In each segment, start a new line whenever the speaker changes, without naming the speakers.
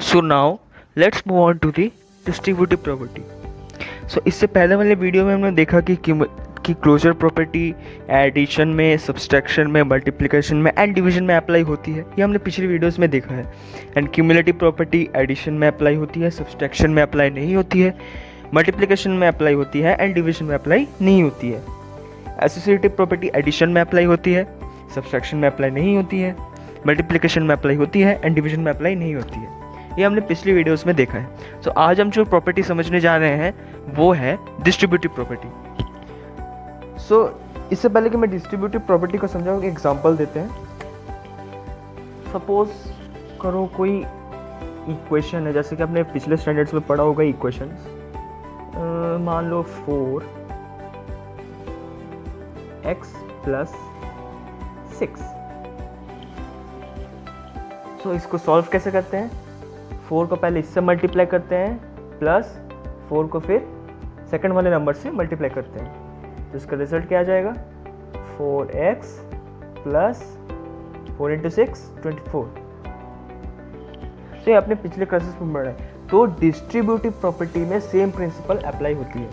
So now let's move on to the distributive property. So इससे पहले वाले video में हमने देखा कि क्लोजर प्रॉपर्टी एडिशन में, सब्सट्रैक्शन में, मल्टीप्लिकेशन में एंड डिवीजन में अप्लाई होती है। ये हमने पिछली वीडियोस में देखा है। एंड क्यूमुलेटिव प्रॉपर्टी एडिशन में अप्लाई होती है, सब्सट्रैक्शन में अप्लाई नहीं होती है, मल्टीप्लिकेशन में अप्लाई होती है एंड डिवीजन में अप्लाई नहीं होती है। एसोसिएटिव प्रॉपर्टी एडिशन में अप्लाई होती है, सब्सट्रैक्शन में अप्लाई नहीं होती है, मल्टीप्लिकेशन में अप्लाई होती है एंड डिवीजन में अप्लाई नहीं होती है। ये हमने पिछली वीडियोस में देखा है। तो आज हम जो प्रॉपर्टी समझने जा रहे हैं वो है डिस्ट्रीब्यूटिव प्रॉपर्टी। सो इससे पहले कि मैं डिस्ट्रीब्यूटिव प्रॉपर्टी को समझाऊँ, एक एग्जांपल देते हैं। सपोज करो कोई इक्वेशन है, जैसे कि आपने पिछले स्टैंडर्ड्स में पढ़ा होगा इक्वेशंस। मान लो 4x + 6। सो इसको सॉल्व कैसे करते हैं? 4 को पहले इससे मल्टीप्लाई करते हैं, प्लस 4 को फिर सेकंड वाले नंबर से मल्टीप्लाई करते हैं। तो इसका रिजल्ट क्या आ जाएगा? 4x + 4 × 6 24। तो ये अपने पिछले क्लासेस में पढ़ा है। तो डिस्ट्रीब्यूटिव प्रॉपर्टी में सेम प्रिंसिपल अप्लाई होती है।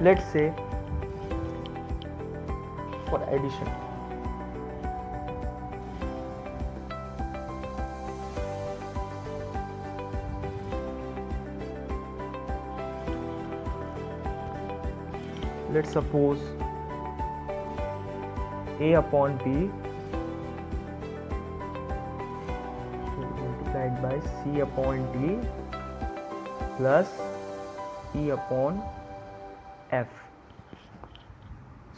Let's say for addition, let's suppose a upon b multiplied by c upon d plus e upon f।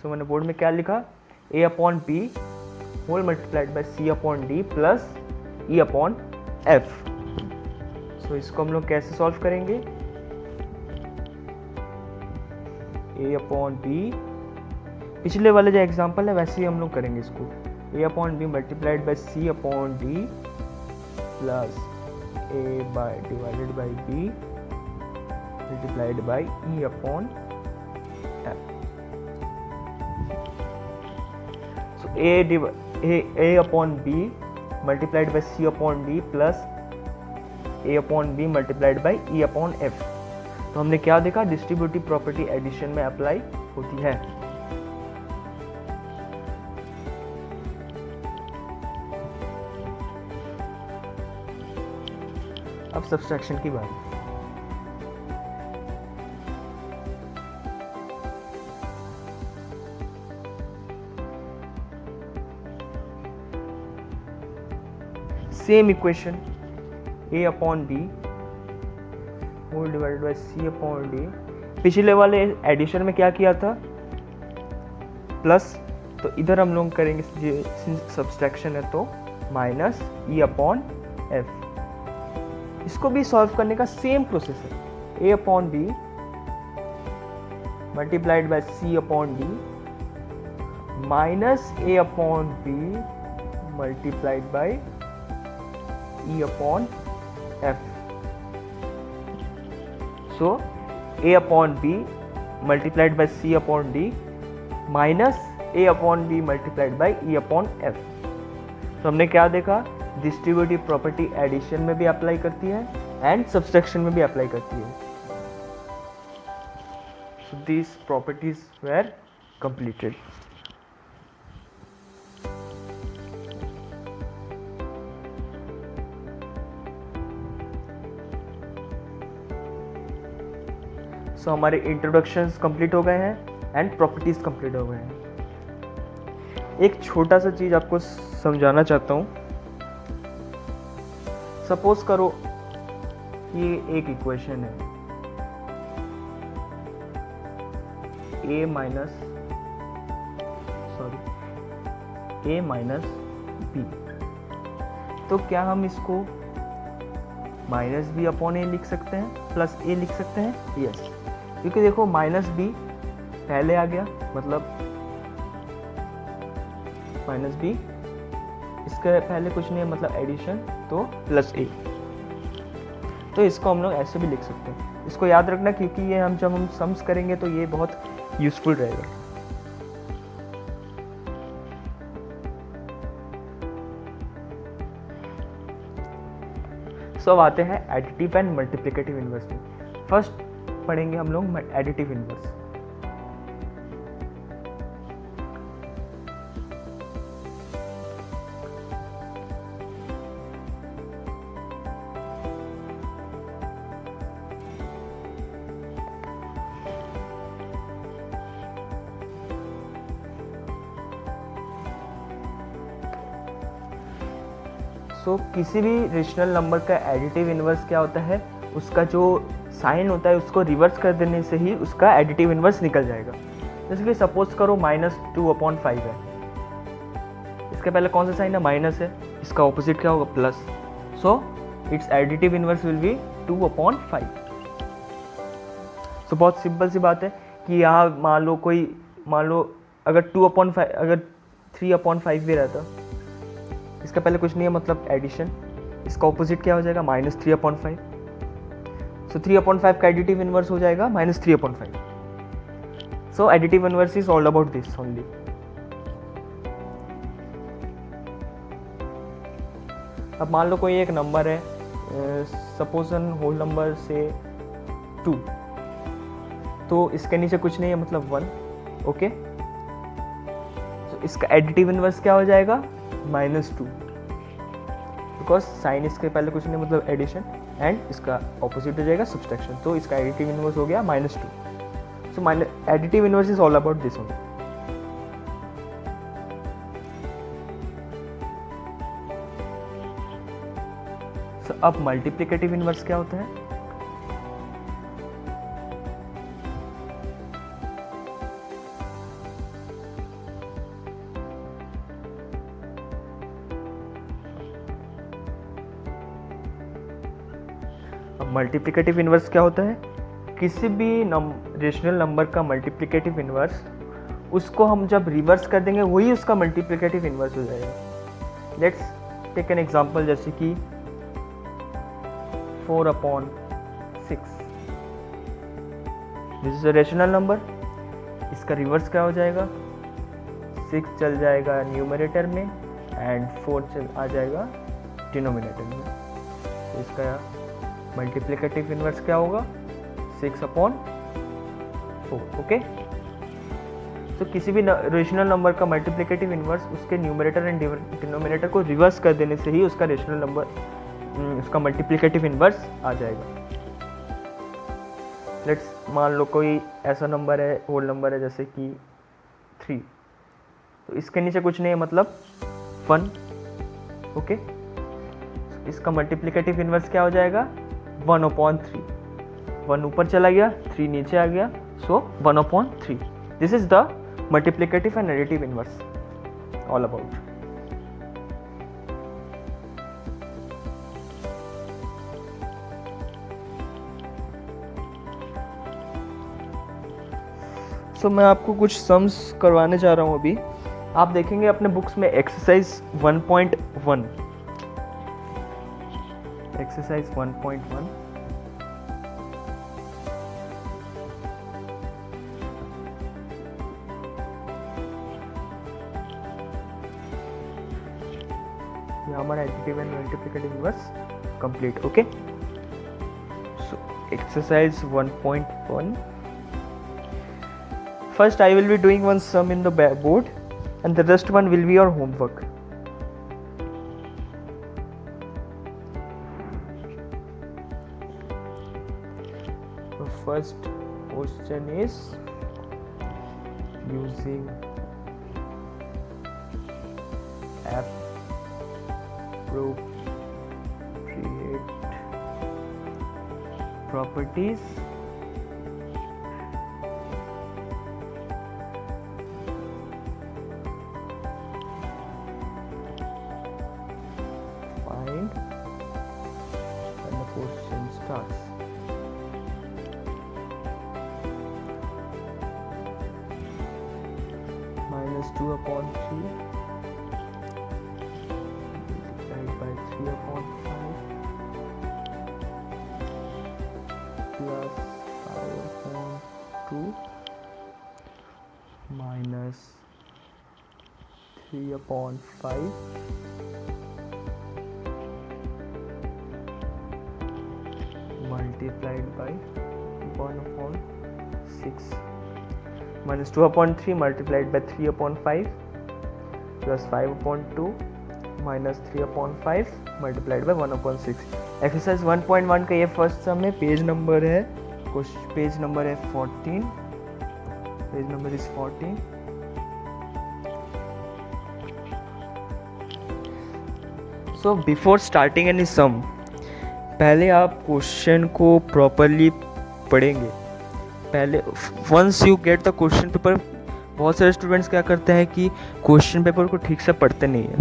सो मैंने बोर्ड में क्या लिखा? a upon b whole multiplied by c upon d plus e upon f। So इसको हम लोग कैसे solve करेंगे? a upon b, पिछले वाले जो एग्जांपल है वैसे ही हम लोग करेंगे इसको। a upon b multiplied by c upon d plus a divided by b multiplied by e upon f। a upon b multiplied by c upon d plus a upon b multiplied by e upon f। तो हमने क्या देखा? Distributive property addition में apply होती है। अब subtraction की बात। Same equation a upon b whole divided by c upon d। पिछले वाले एडिशन में क्या किया था? प्लस, तो इधर हम लोग करेंगे, सब्सट्रैक्शन है तो माइनस e अपॉन f। इसको भी सॉल्व करने का सेम प्रोसेस है। a upon b multiplied by c upon d minus a upon b multiplied by e upon f। So a upon b multiplied by c upon d minus a upon b multiplied by e upon f। तो हमने क्या देखा? Distributive property addition में भी apply करती है and subtraction में भी अप्लाई करती है। So these properties were completed। सो हमारे इंट्रोडक्शंस कंप्लीट हो गए हैं एंड प्रॉपर्टीज कंप्लीट हो गए हैं। एक छोटा सा चीज आपको समझाना चाहता हूँ। सपोज करो ये एक इक्वेशन है a माइनस b। तो क्या हम इसको माइनस b अपॉन a लिख सकते हैं, प्लस a लिख सकते हैं? यस, क्योंकि देखो माइनस b पहले आ गया, मतलब माइनस b इसके पहले कुछ नहीं है, मतलब एडिशन, तो प्लस a। तो इसको हम लोग ऐसे भी लिख सकते हैं। इसको याद रखना, क्योंकि ये जब हम सम्स करेंगे तो ये बहुत यूजफुल रहेगा। सो अब आते हैं एडिटिव एंड मल्टीप्लिकेटिव इन्वर्स में। फर्स्ट पढ़ेंगे हम लोग एडिटिव इन्वर्स। सो किसी भी रेशनल नंबर का एडिटिव इन्वर्स क्या होता है, उसका जो साइन होता है उसको रिवर्स कर देने से ही उसका एडिटिव इन्वर्स निकल जाएगा। जैसे कि सपोज करो -2/5 है, इसके पहले कौन सा साइन है, माइनस है, इसका ऑपोजिट क्या होगा, plus. So it's additive inverse will be 2/5। सो बहुत सिंपल सी बात है कि यहाँ मान लो अगर 2/5 अगर 3/5 भी रहता, इसका पहले कुछ नहीं है मतलब एडिशन, इसका ऑपोजिट क्या हो जाएगा, -3/5। सो 3/5 का एडिटिव इन्वर्स हो जाएगा -3/5। So additive inverse is all about this only. अब मान लो कोई एक नंबर है, सपोज होल नंबर से 2, तो इसके नीचे कुछ नहीं है मतलब 1, ओके। तो इसका एडिटिव इन्वर्स क्या हो जाएगा, -2, बिकॉज साइन इसके पहले कुछ नहीं मतलब एडिशन, एंड इसका ऑपोजिट हो जाएगा सब्सट्रैक्शन, तो इसका एडिटिव इन्वर्स हो गया -2। So additive inverse is all about this only. So अब मल्टीप्लिकेटिव इन्वर्स क्या होता है, मल्टीप्लिकेटिव इन्वर्स क्या होता है, किसी भी रेशनल नंबर का मल्टीप्लिकेटिव इन्वर्स, उसको हम जब रिवर्स कर देंगे वही उसका मल्टीप्लिकेटिव इन्वर्स हो जाएगा। लेट्स टेक एन एग्जांपल, जैसे कि 4/6, this is a rational number, इसका रिवर्स क्या हो जाएगा, 6 चल जाएगा न्यूमरेटर में एंड 4 आ जाएगा डिनोमिनेटर में। तो इसका मल्टीप्लिकेटिव इन्वर्स क्या होगा, 6/4, ओके। तो किसी भी रेशनल नंबर का मल्टीप्लिकेटिव इन्वर्स उसके न्यूमरेटर एंड डिनोमिनेटर को रिवर्स कर देने से ही उसका रेशनल नंबर, उसका मल्टीप्लिकेटिव इन्वर्स आ जाएगा। लेट्स मान लो कोई ऐसा नंबर है, होल नंबर है, जैसे कि 3, तो इसके नीचे कुछ नहीं है मतलब 1, ओके। इसका मल्टीप्लिकेटिव इन्वर्स क्या हो जाएगा, 1/3। 1 ऊपर चला गया, 3 नीचे आ गया, so 1/3। This is the multiplicative and additive inverse all about. So मैं आपको कुछ सम्स करवाने जा रहा हूँ अभी। आप देखेंगे अपने बुक्स में एक्सरसाइज 1.1, एक्सरसाइज 1.1, ये हमारा additive and multiplicative inverse complete, okay. So exercise 1.1, first I will be doing one sum in the board and the rest one will be your homework. The first question is using appropriate properties starts. -2/3 multiplied by 3/5 plus 5/2 minus 3/5 multiplied by 1/6 minus 2/3 multiplied by 3/5 plus 5/2 minus 3/5 multiplied by 1/6। Exercise 1.1 का ये first सम है। Page number है 14। Page number is 14। So before starting any sum, पहले आप question को properly पढ़ेंगे। पहले once you get the question paper, बहुत सारे स्टूडेंट्स क्या करते हैं कि क्वेश्चन पेपर को ठीक से पढ़ते नहीं है,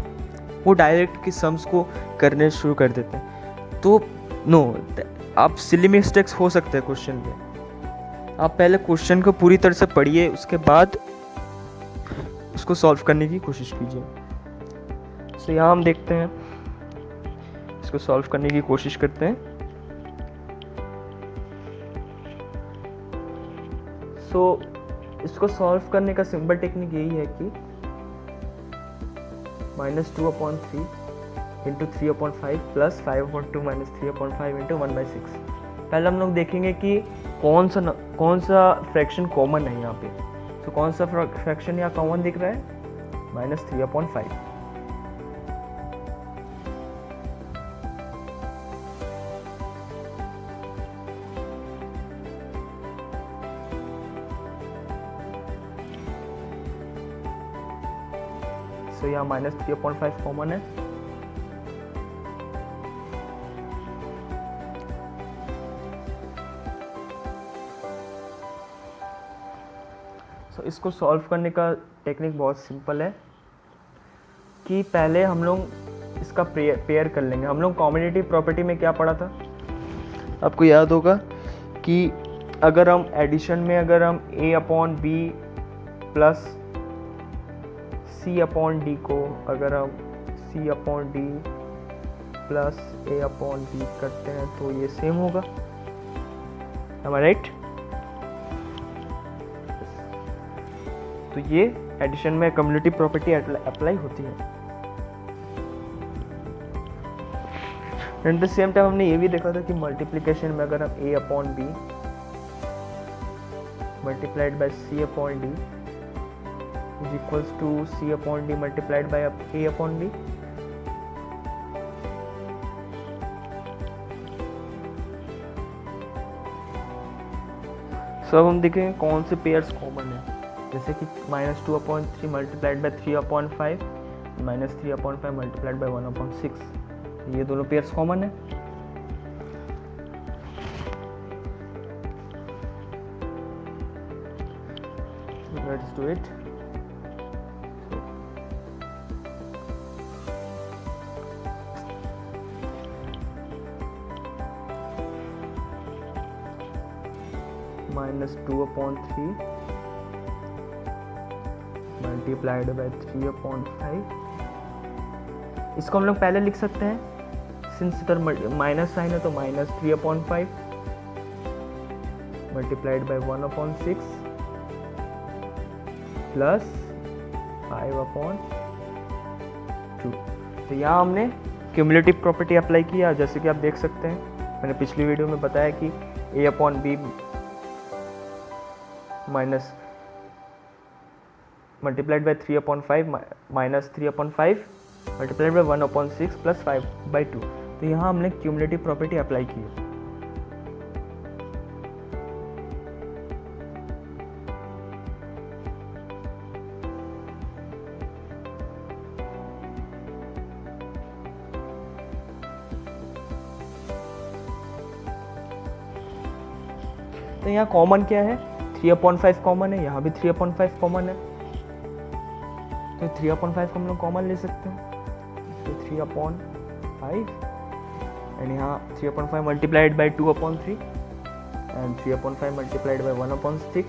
वो डायरेक्ट की सम्स को करने शुरू कर देते हैं। तो नो, आप सिली मिस्टेक्स हो सकते हैं क्वेश्चन पे। आप पहले क्वेश्चन को पूरी तरह से पढ़िए, उसके बाद उसको सॉल्व करने की कोशिश कीजिए। सो यहाँ हम देखते हैं, इसको सॉल्व करने की कोशिश करते हैं। सो इसको सॉल्व करने का सिंपल टेक्निक यही है कि -2/3 इंटू 3/5 प्लस 5/2 माइनस 3/5 इंटू 1/6। पहले हम लोग देखेंगे कि कौन सा फ्रैक्शन कॉमन है यहाँ पे। तो कौन सा फ्रैक्शन यहाँ कॉमन दिख रहा है? -3/5। सो यहाँ -3/5 कॉमन है। सो इसको सॉल्व करने का टेक्निक बहुत सिंपल है कि पहले हम लोग इसका पेयर कर लेंगे। हम लोग कॉम्बिनेटिव प्रॉपर्टी में क्या पढ़ा था, आपको याद होगा कि अगर हम एडिशन में अगर हम a/b प्लस c/d को अगर हम c/d प्लस a/b करते हैं तो ये सेम होगा। am I right? तो ये एडिशन में कम्युनिटी प्रॉपर्टी अप्लाई होती है। एट द सेम टाइम हमने ये भी देखा था कि मल्टीप्लिकेशन में अगर हम a/b multiplied by c/d is equals to c/d multiplied by a/b। सब हम देखेंगे कौन से पेयर्स कॉमन है, जैसे कि -2/3 multiplied by 3/5 minus 3/5 multiplied by 1/6। ये दोनों पेयर्स कॉमन है। Let's do it. -2/3 multiplied by 3/5। इसको हम लोग पहले लिख सकते हैं, सिंस इधर माइनस साइन है तो -3/5 मल्टीप्लाइड बाय 1/6 प्लस 5/2। तो यहाँ हमने क्यूमुलेटिव प्रॉपर्टी अप्लाई किया। जैसे कि आप देख सकते हैं, मैंने पिछली वीडियो में बताया कि a/b minus multiplied by 3/5 minus 3/5 multiplied by 1/6 plus 5/2। तो यहाँ हमने क्यूमुलेटिव प्रॉपर्टी अप्लाई की। तो यहाँ कॉमन क्या है? 3/5 कॉमन है, यहाँ भी 3/5 कॉमन है, तो 3/5 को हम लोग कॉमन ले सकते हैं। तो 3/5 एंड यहाँ 3/5 multiplied by 2/3 and 3/5 multiplied by 1/6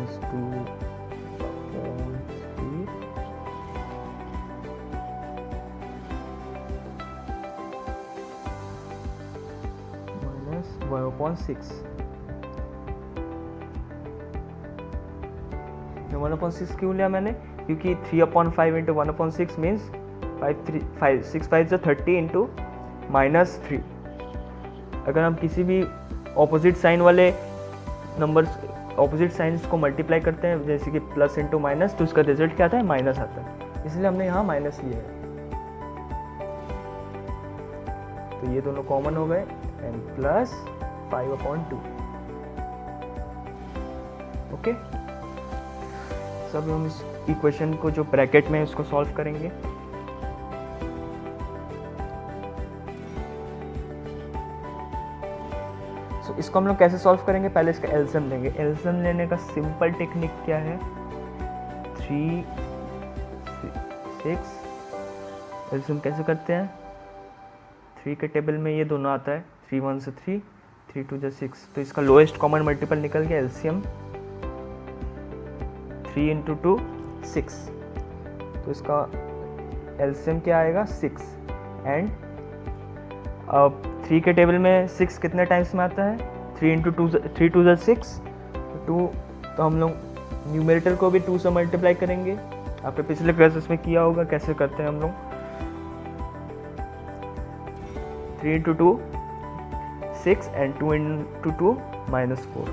is 2/3 1/6। 1/6 क्यों लिया मैंने, क्योंकि 3/5 इंटू 1/6 मीन्स 6 5 30 इंटू -3। अगर हम किसी भी ऑपोजिट साइन वाले नंबर्स, ऑपोजिट साइंस को मल्टीप्लाई करते हैं, जैसे कि प्लस इंटू माइनस, तो उसका रिजल्ट क्या आता है, माइनस आता है, इसलिए हमने यहाँ माइनस लिया है। तो ये दोनों कॉमन हो गए एंड प्लस 5/2। ओके, सब हम इस इक्वेशन को जो ब्रैकेट में है उसको सॉल्व करेंगे। सो इसको हम लोग कैसे सॉल्व करेंगे, पहले इसका एलसीएम लेंगे। एलसीएम लेने का सिंपल टेक्निक क्या है, 3 6। एलसीएम कैसे करते हैं, 3 के टेबल में ये दोनों आता है, 3 1 से 3, 3 2 जा 6, तो इसका लोएस्ट कॉमन मल्टीपल निकल गया। एलसीएम 3 इंटू 2 6, तो इसका एलसीएम क्या आएगा, 6। एंड अब 3 के टेबल में 6 कितने टाइम्स में आता है, 3 इंटू 2, 3 2 जा 6, 2, तो हम लोग न्यूमरेटर को भी 2 से मल्टीप्लाई करेंगे। आपने पिछले क्लासेस में किया होगा कैसे करते हैं हम लोग। 3 इंटू 2 6 एंड 2 इंटू 2 -4।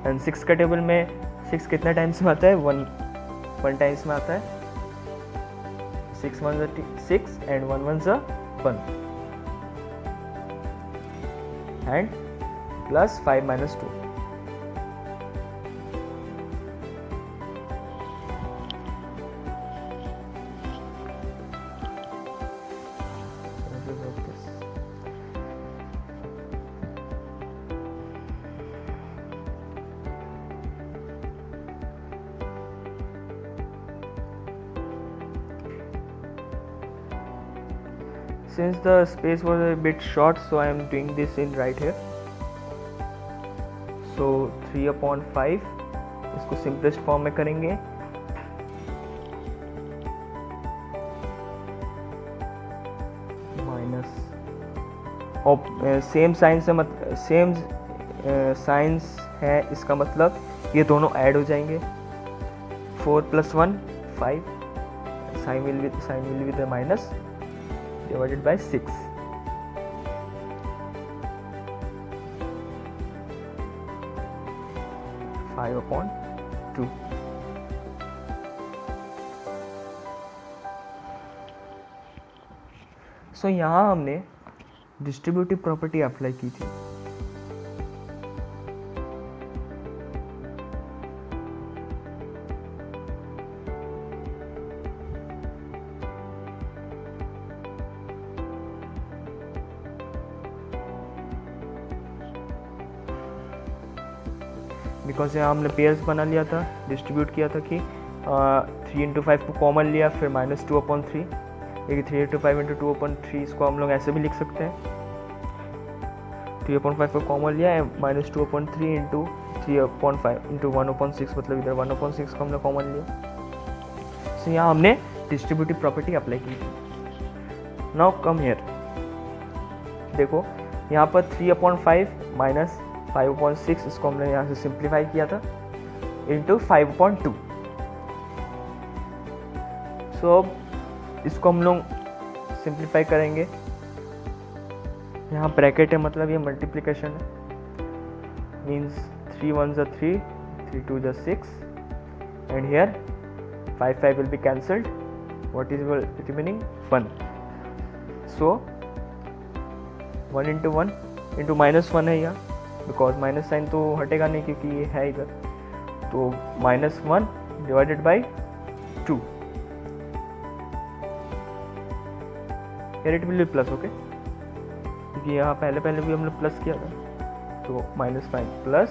एंड 6 का टेबल में 6 कितने टाइम्स में आता है, 1 टाइम्स में आता है। 6 1 6 and 1 1 1 and plus 5 -2। Since the space was a bit short, so I am doing this in right here. So 3/5 इसको सिंपलेस्ट फॉर्म में करेंगे, माइनस सेम साइन से सेम साइंस है, इसका मतलब ये दोनों ऐड हो जाएंगे। 4 + 1 5, sign will with the minus divided by 6। (5/2). So यहाँ हमने डिस्ट्रीब्यूटिव प्रॉपर्टी अप्लाई की थी। बिकॉज यहाँ हमने पेयर्स बना लिया था, डिस्ट्रीब्यूट किया था कि 3 इंटू 5 को कॉमन लिया, फिर -2/3, लेकिन 3 इंटू 5 इंटू 2/3 इसको हम लोग ऐसे भी लिख सकते हैं। 3/5 को कॉमन लिया है, -2/3 इंटू 3/5 इंटू 1/6, मतलब इधर 1/6 को हमने कॉमन लिया। सो यहाँ हमने डिस्ट्रीब्यूटिव प्रॉपर्टी अप्लाई की थी। नाउ कम हियर, देखो यहाँ पर 3/5 माइनस 5/6, इसको हमने यहाँ से सिंप्लीफाई किया था, इंटू 5/2। सो अब इसको हम लोग सिंप्लीफाई करेंगे। यहाँ ब्रैकेट है, मतलब ये मल्टीप्लिकेशन है, मीन्स 3 1 जा 3, 3 2 जा 6, and here 5 5 will be cancelled, what is remaining 1। So 1 into 1 into -1 है यहाँ, बिकॉज माइनस साइन तो हटेगा नहीं क्योंकि ये है इधर, तो -1 divided by 2, it will be plus. Okay, क्योंकि यहाँ पहले भी हमने प्लस किया था, तो -5 प्लस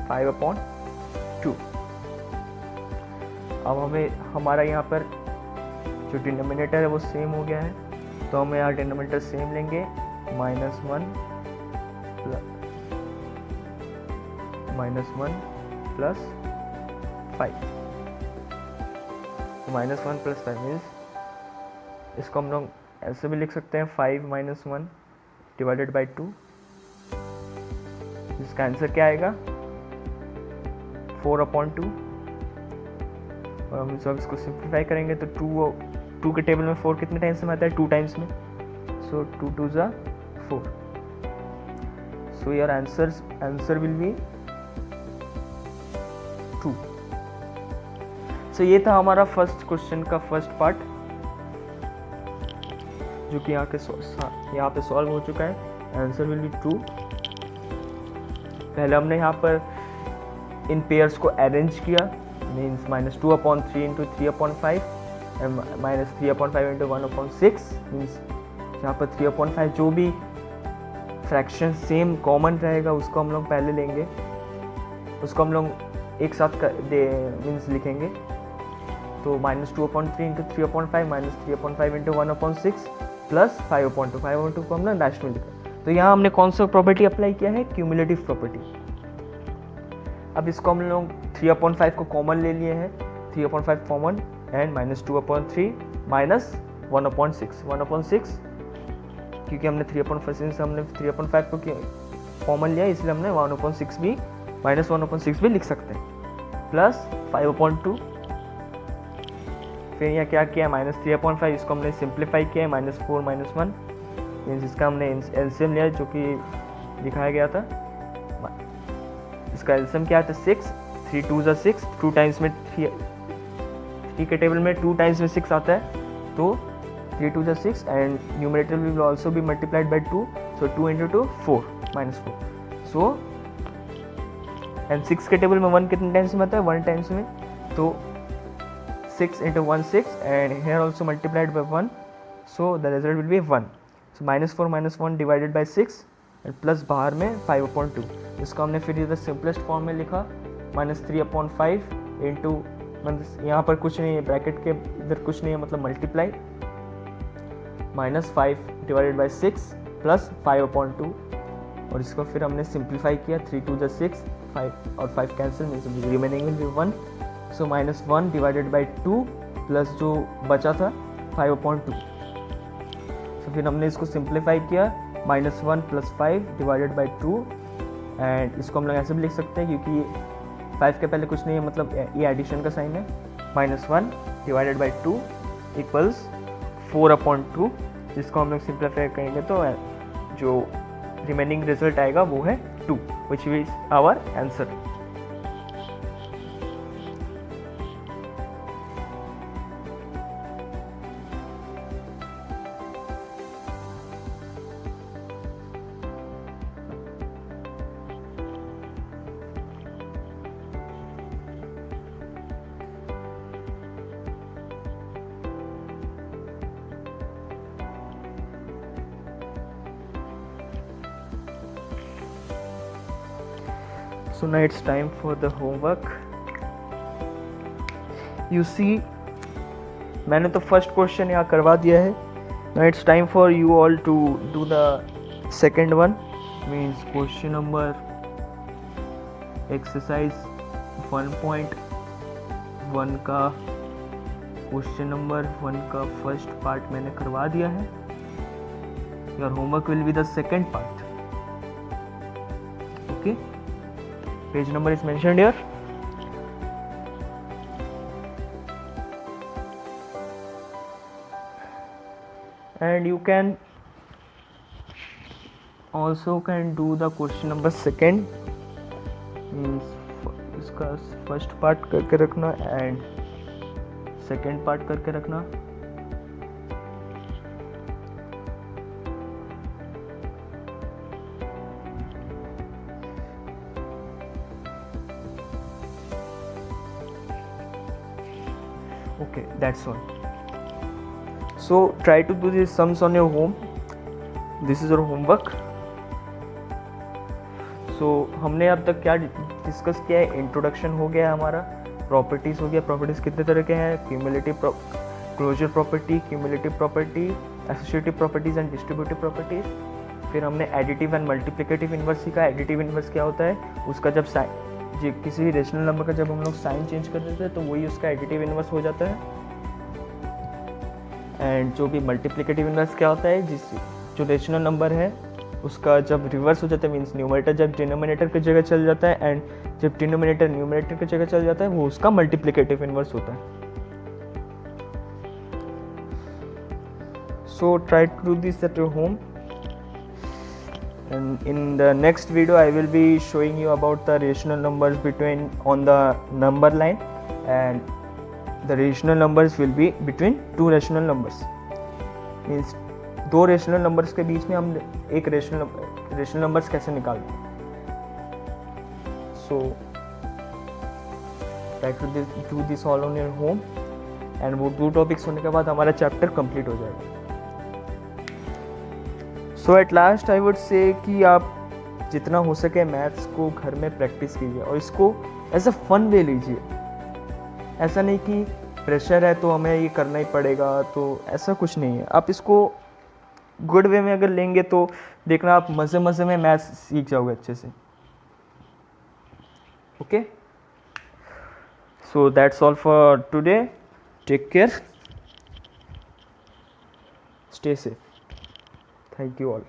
5/2। अब हमें हमारा यहाँ पर जो डिनोमिनेटर है वो सेम हो गया है, तो हम यहाँ डिनोमिनेटर सेम लेंगे, -1 प्लस 5, -1 प्लस 5 मीन्स इसको हम लोग ऐसे भी लिख सकते हैं, 5 - 1 डिवाइडेड बाई 2। इसका आंसर क्या आएगा, 4/2 और हम जब इसको सिंप्लीफाई करेंगे तो 2 के टेबल में 4 कितने टाइम्स में आता है? 2 टाइम्स में, सो 2 2 ज़ा 4, so your answer will be 2। सो ये था हमारा फर्स्ट क्वेश्चन का फर्स्ट पार्ट, जो कि यहाँ पे सॉल्व हो चुका है। Answer will be 2। पहले हमने यहाँ पर इन पेयर्स को अरेंज किया, मीन्स -2/3 इंटू 3/5 -3/5 इंटू 1/6, मीन्स यहाँ पर 3/5 जो भी फ्रैक्शन सेम कॉमन रहेगा उसको हम लोग पहले लेंगे, उसको हम लोग एक साथ मीन्स लिखेंगे। तो -2/3 इंटू 3/5 -3/5 इंटू 1/6 प्लस 5/2 को हमने लास्ट में लिखा। तो यहाँ हमने कौन सा प्रॉपर्टी अप्लाई किया है? Cumulative property. अब इसको हम लोग 3/5 को कॉमन ले लिए हैं, 3/5 कॉमन एंड -2/3 माइनस 1/6 क्योंकि हमने 3/5 को कॉमन लिया इसलिए हमने 1/6 भी -1/6 भी लिख सकते हैं, प्लस 5/2। फिर यहाँ क्या किया? -3/5 इसको हमने सिंप्लीफाई किया, -4 -1 मीन्स इसका हमने एलसीएम लिया जो कि दिखाया गया था। इसका एलसीएम क्या था? 6, 3 2 ज़ा 6, 2 टाइम्स में 3 के टेबल में 2 टाइम्स में 6 आता है, तो 3 2 ज़ा 6 and numerator will also be multiplied by 2, so 2 into 2 4 -4, so and 6 के टेबल में 1 कितने टाइम्स में आता है? 1 टाइम्स में, तो 6 into 1 6 and here also multiplied by 1, so the result will be 1, so -4 -1 divided by 6 and plus बाहर में 5/2। इसको हमने फिर इधर सिंपलेस्ट फॉर्म में लिखा, -3/5 इंटू, यहाँ पर कुछ नहीं है, ब्रैकेट के इधर कुछ नहीं है, मतलब मल्टीप्लाई, -5 डिवाइडेड बाई 6 प्लस 5/2 और इसको फिर हमने सिंप्लीफाई किया, 3 2 ज़ा 6, 5 और 5 cancel, means remaining will be 1, so -1 divided by 2 plus जो बचा था 5/2। तो फिर हमने इसको सिंप्लीफाई किया, -1 प्लस 5 डिवाइडेड बाई 2 एंड इसको हम लोग ऐसे भी लिख सकते हैं क्योंकि 5 के पहले कुछ नहीं है, मतलब ये एडिशन का साइन है। -1 डिवाइडेड बाई 2 इक्वल्स 4/2, जिसको हम लोग सिंप्लीफाई करेंगे तो जो रिमेनिंग रिजल्ट आएगा वो है 2, which is our answer. So now it's time for the homework. You see, मैंने तो फर्स्ट क्वेश्चन यहाँ करवा दिया है. Now it's time for you all to do the second one, means question number exercise 1.1 का क्वेश्चन नंबर 1 का first part मैंने करवा दिया है. Your homework will be the second part. Okay. Page number is mentioned here. And you can also do the question number second, means इसका first part करके रखना and second part करके रखना. Okay, that's all. So try to do these sums on your home. This is your homework. So हमने अब तक क्या discuss किया है? इंट्रोडक्शन हो गया हमारा, प्रॉपर्टीज़ हो गया. प्रॉपर्टीज़ कितने तरह के हैं? Cumulative closure property, cumulative property, associative properties and distributive properties. फिर हमने एडिटिव एंड मल्टीप्लिकेटिव इन्वर्स सीखा. एडिटिव इन्वर्स क्या होता है? उसका जब जी किसी भी रेशनल नंबर का जब हम लोग साइन चेंज कर देते हैं तो वही उसका एडिटिव इन्वर्स हो जाता है. एंड जो भी मल्टीप्लिकेटिव इन्वर्स क्या होता है? जो रेशनल नंबर है उसका जब रिवर्स हो जाता है मीन्स न्यूमरेटर जब डिनोमिनेटर की जगह चल जाता है एंड जब डिनोमिनेटर न्यूमरेटर की जगह चल जाता है वो उसका मल्टीप्लिकेटिव इनवर्स होता है. So try to do this at your home, and in the next video I will be showing you about the rational numbers between on the number line, and the rational numbers will be between two rational numbers. Means दो rational numbers के बीच में हम एक rational numbers कैसे निकालते हैं. So try to do this all on your home, and वो 2 topics होने के बाद हमारा चैप्टर कंप्लीट हो जाएगा. So at last I would say कि आप जितना हो सके मैथ्स को घर में प्रैक्टिस कीजिए और इसको एज अ फन वे लीजिए. ऐसा नहीं कि प्रेशर है तो हमें ये करना ही पड़ेगा, तो ऐसा कुछ नहीं है. आप इसको गुड वे में अगर लेंगे तो देखना आप मज़े मज़े में मैथ्स सीख जाओगे अच्छे से. Okay, so that's all for today. Take care, stay safe. Thank you all.